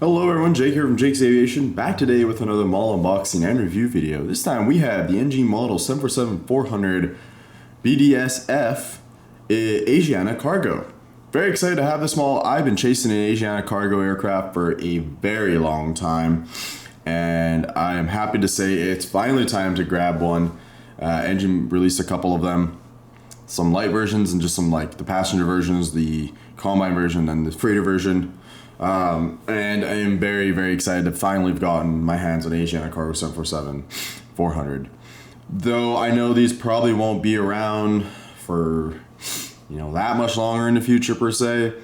Hello everyone, Jake here from Jake's Aviation, back today with another model unboxing and review video. This time we have the NG Models 747-400 BDSF Asiana cargo. Very excited to have this model. I've been chasing an Asiana cargo aircraft for a very long time, and I am happy to say it's finally time to grab one. NG released a couple of them, some light versions and just some like the passenger versions, the combine version and the freighter version. And I am very, very excited to finally have gotten my hands on Asiana Cargo 747-400. Though I know these probably won't be around for, that much longer in the future per se.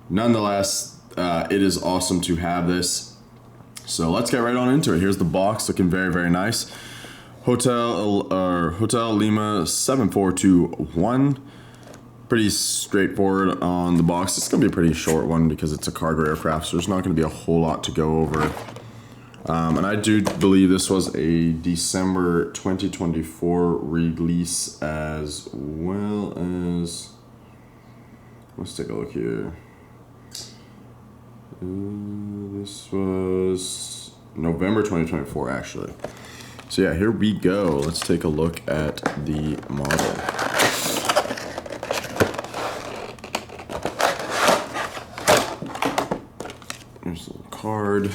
Nonetheless, it is awesome to have this. So let's get right on into it. Here's the box, looking very, very nice. Hotel Lima 7421. Pretty straightforward on the box. It's gonna be a pretty short one because it's a cargo aircraft, so there's not gonna be a whole lot to go over. And I do believe this was a December 2024 release as well as, let's take a look here. This was November 2024 actually. So yeah, here we go. Let's take a look at the model. There's a little card.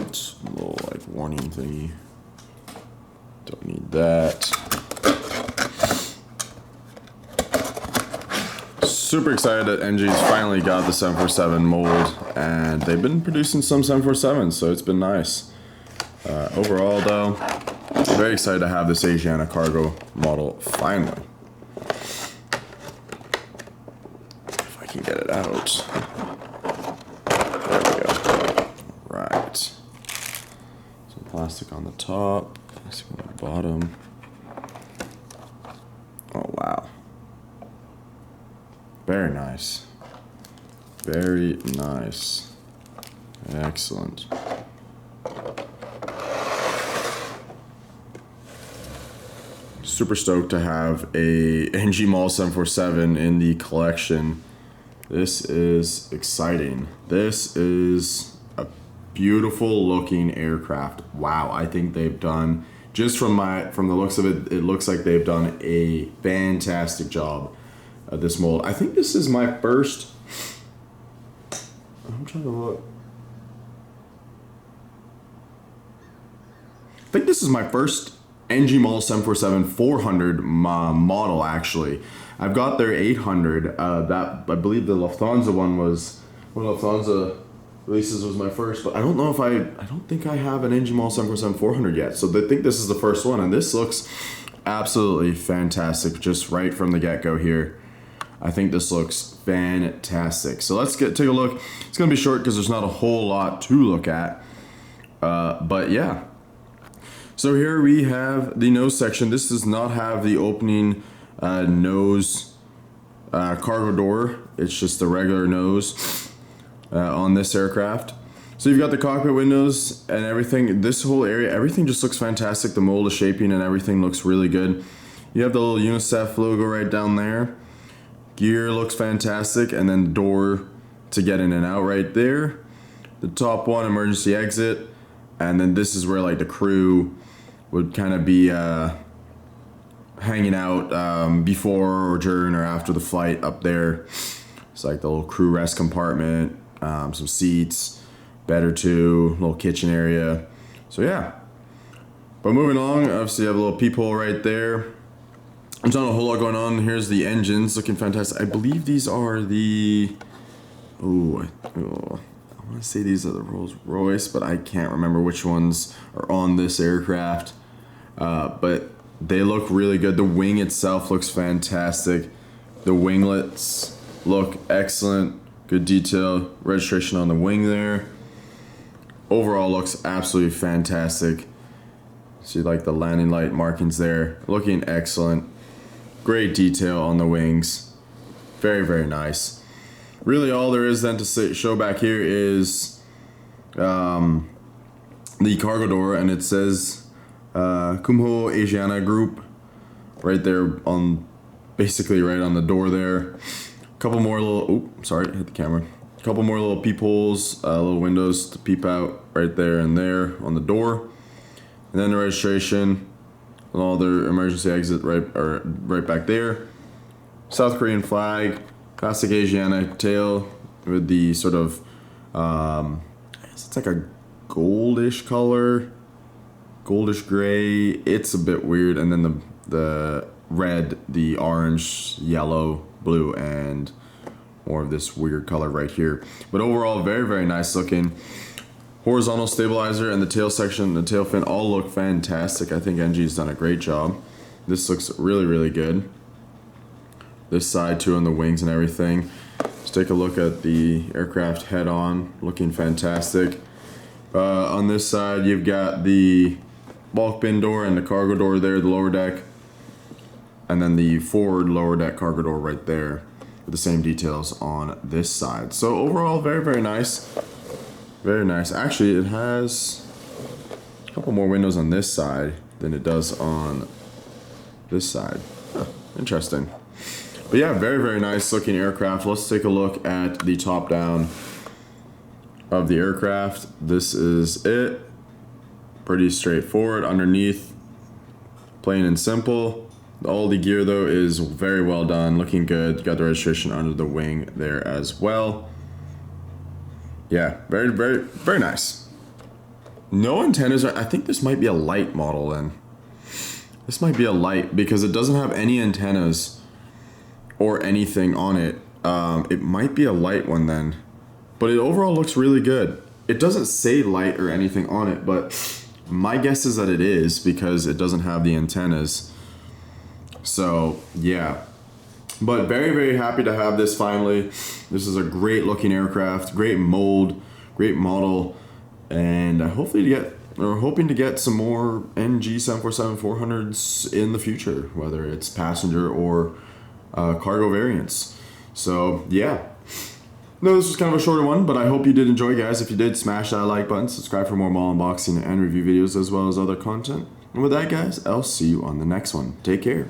It's a little like warning thingy. Don't need that. Super excited that NG's finally got the 747 mold, and they've been producing some 747s, so it's been nice. Overall though, very excited to have this Asiana cargo model finally. Can get it out. There we go. Right. Some plastic on the top, plastic on the bottom. Oh wow. Very nice. Very nice. Excellent. Super stoked to have a NG Model 747 in the collection. This is exciting. This is a beautiful looking aircraft. Wow, I think they've done, just from the looks of it, it looks like they've done a fantastic job at this mold. I think this is my first, I'm trying to look. I think this is my first NG Model 747-400 model actually. I've got their 800. That I believe the Lufthansa one was one of Lufthansa releases was my first, but I don't know if I don't think I have an NG Model 747-400 yet. So they think this is the first one, and this looks absolutely fantastic just right from the get-go here. I think this looks fantastic. So let's take a look. It's gonna be short because there's not a whole lot to look at, but yeah. So here we have the nose section. This does not have the opening nose cargo door. It's just the regular nose on this aircraft. So you've got the cockpit windows and everything. This whole area, everything just looks fantastic. The mold, the shaping, and everything looks really good. You have the little UNICEF logo right down there. Gear looks fantastic, and then the door to get in and out right there. The top one, emergency exit, and then this is where like the crew would kind of be hanging out before or during or after the flight up there. It's like the little crew rest compartment, some seats, bed or two, little kitchen area. So yeah. But moving along, obviously you have a little peephole right there. There's not a whole lot going on. Here's the engines, looking fantastic. I believe these are the, I want to say these are the Rolls Royce, but I can't remember which ones are on this aircraft. But they look really good. The wing itself looks fantastic. The winglets look excellent. Good detail. Registration on the wing there. Overall looks absolutely fantastic. See like the landing light markings there. Looking excellent. Great detail on the wings. Very, very nice. Really all there is then to show back here is the cargo door, and it says Kumho Asiana Group right there on basically right on the door there. Couple more little, sorry, hit the camera. Couple more little peepholes, little windows to peep out right there and there on the door. And then the registration and all their emergency exit right back there. South Korean flag, classic Asiana tail with the sort of, it's like a goldish color, goldish gray. It's a bit weird. And then the red, the orange, yellow, blue, and more of this weird color right here. But overall, very, very nice looking. Horizontal stabilizer and the tail section, the tail fin all look fantastic. I think NG's done a great job. This looks really, really good. This side too on the wings and everything. Let's take a look at the aircraft head on, looking fantastic. On this side, you've got the bulk bin door and the cargo door there, the lower deck. And then the forward lower deck cargo door right there with the same details on this side. So overall, very, very nice. Very nice. Actually, it has a couple more windows on this side than it does on this side. Huh, interesting. But yeah, very, very nice looking aircraft. Let's take a look at the top down of the aircraft. This is it. Pretty straightforward. Underneath, plain and simple. All the gear though is very well done, looking good. You got the registration under the wing there as well. Yeah, very, very, very nice. No antennas. I think this might be a Lite model then. This might be a Lite because it doesn't have any antennas or anything on it. It might be a Lite one then, but it overall looks really good. It doesn't say Lite or anything on it, but my guess is that it is because it doesn't have the antennas. So yeah, but very, very happy to have this finally. This is a great looking aircraft, great mold, great model, and hoping to get some more NG 747-400s in the future, whether it's passenger or cargo variants. So yeah, no, this was kind of a shorter one, but I hope you did enjoy, guys. If you did, smash that like button, subscribe for more model unboxing and review videos as well as other content. And with that, guys, I'll see you on the next one. Take care.